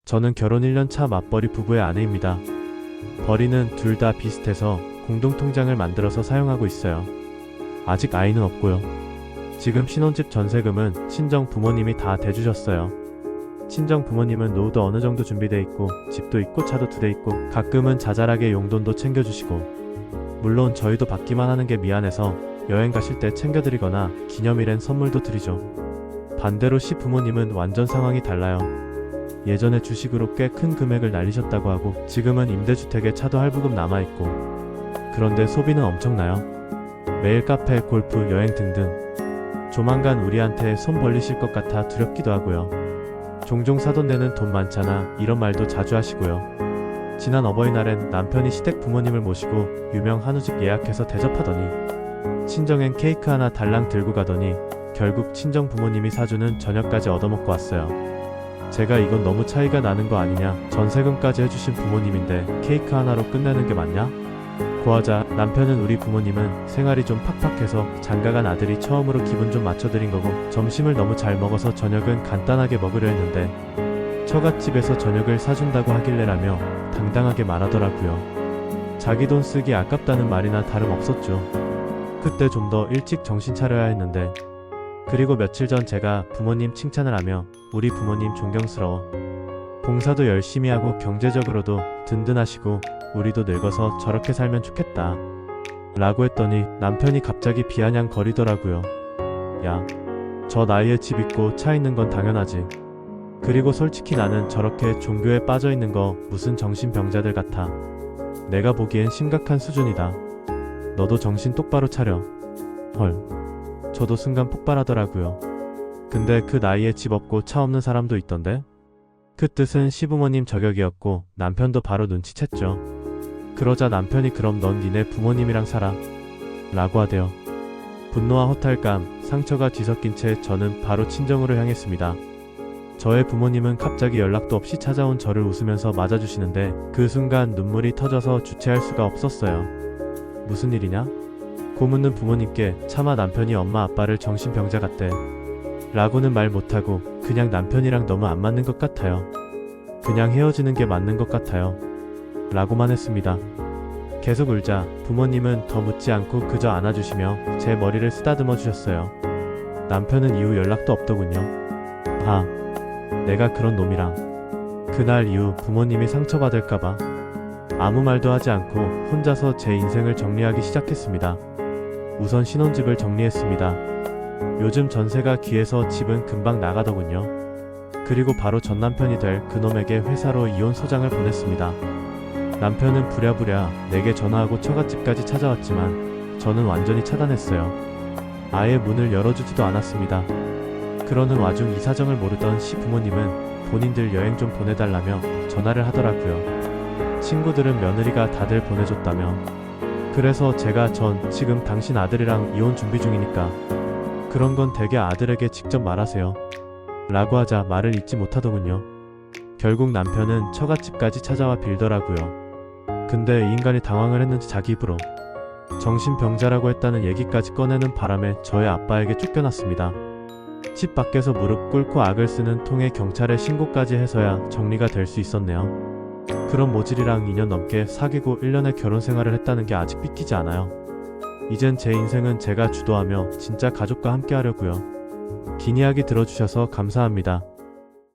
저는 결혼 1년 차 맞벌이 부부의 아내입니다. 벌이는 둘 다 비슷해서 공동통장을 만들어서 사용하고 있어요. 아직 아이는 없고요. 지금 신혼집 전세금은 친정 부모님이 다 대주셨어요. 친정 부모님은 노후도 어느 정도 준비돼 있고 집도 있고 차도 2대 있고 가끔은 자잘하게 용돈도 챙겨주시고, 물론 저희도 받기만 하는 게 미안해서 여행 가실 때 챙겨드리거나 기념일엔 선물도 드리죠. 반대로 시부모님은 완전 상황이 달라요. 예전에 주식으로 꽤 큰 금액을 날리셨다고 하고 지금은 임대주택에 차도 할부금 남아있고, 그런데 소비는 엄청나요. 매일 카페, 골프, 여행 등등. 조만간 우리한테 손 벌리실 것 같아 두렵기도 하고요. 종종 사돈 내는 돈 많잖아, 이런 말도 자주 하시고요. 지난 어버이날엔 남편이 시댁 부모님을 모시고 유명 한우집 예약해서 대접하더니 친정엔 케이크 하나 달랑 들고 가더니 결국 친정 부모님이 사주는 저녁까지 얻어먹고 왔어요. 제가 이건 너무 차이가 나는 거 아니냐, 전세금까지 해주신 부모님인데 케이크 하나로 끝내는 게 맞냐? 고하자 남편은 우리 부모님은 생활이 좀 팍팍해서 장가간 아들이 처음으로 기분 좀 맞춰드린 거고, 점심을 너무 잘 먹어서 저녁은 간단하게 먹으려 했는데 처갓집에서 저녁을 사준다고 하길래라며 당당하게 말하더라고요. 자기 돈 쓰기 아깝다는 말이나 다름없었죠. 그때 좀 더 일찍 정신 차려야 했는데. 그리고 며칠 전 제가 부모님 칭찬을 하며 우리 부모님 존경스러워, 봉사도 열심히 하고 경제적으로도 든든하시고 우리도 늙어서 저렇게 살면 좋겠다 라고 했더니 남편이 갑자기 비아냥거리더라고요. 야, 저 나이에 집 있고 차 있는 건 당연하지. 그리고 솔직히 나는 저렇게 종교에 빠져있는 거 무슨 정신병자들 같아. 내가 보기엔 심각한 수준이다. 너도 정신 똑바로 차려. 헐, 저도 순간 폭발하더라고요. 근데 그 나이에 집 없고 차 없는 사람도 있던데? 그 뜻은 시부모님 저격이었고 남편도 바로 눈치챘죠. 그러자 남편이 그럼 넌 니네 부모님이랑 살아 라고 하대요. 분노와 허탈감, 상처가 뒤섞인 채 저는 바로 친정으로 향했습니다. 저의 부모님은 갑자기 연락도 없이 찾아온 저를 웃으면서 맞아주시는데 그 순간 눈물이 터져서 주체할 수가 없었어요. 무슨 일이냐? 고 묻는 부모님께 차마 남편이 엄마 아빠를 정신병자 같대 라고는 말 못하고 그냥 남편이랑 너무 안 맞는 것 같아요. 그냥 헤어지는 게 맞는 것 같아요 라고만 했습니다. 계속 울자 부모님은 더 묻지 않고 그저 안아주시며 제 머리를 쓰다듬어 주셨어요. 남편은 이후 연락도 없더군요. 아, 내가 그런 놈이랑. 그날 이후 부모님이 상처받을까봐 아무 말도 하지 않고 혼자서 제 인생을 정리하기 시작했습니다. 우선 신혼집을 정리했습니다. 요즘 전세가 귀해서 집은 금방 나가더군요. 그리고 바로 전 남편이 될 그놈에게 회사로 이혼 소장을 보냈습니다. 남편은 부랴부랴 내게 전화하고 처갓집까지 찾아왔지만 저는 완전히 차단했어요. 아예 문을 열어주지도 않았습니다. 그러는 와중 이 사정을 모르던 시부모님은 본인들 여행 좀 보내달라며 전화를 하더라고요. 친구들은 며느리가 다들 보내줬다며. 그래서 제가 지금 당신 아들이랑 이혼 준비 중이니까 그런 건 대개 아들에게 직접 말하세요 라고 하자 말을 잇지 못하더군요. 결국 남편은 처갓집까지 찾아와 빌더라고요. 근데 이 인간이 당황을 했는지 자기 입으로 정신병자라고 했다는 얘기까지 꺼내는 바람에 저의 아빠에게 쫓겨났습니다. 집 밖에서 무릎 꿇고 악을 쓰는 통에 경찰에 신고까지 해서야 정리가 될 수 있었네요. 그런 모질이랑 2년 넘게 사귀고 1년의 결혼 생활을 했다는 게 아직 믿기지 않아요. 이젠 제 인생은 제가 주도하며 진짜 가족과 함께 하려고요. 긴 이야기 들어주셔서 감사합니다.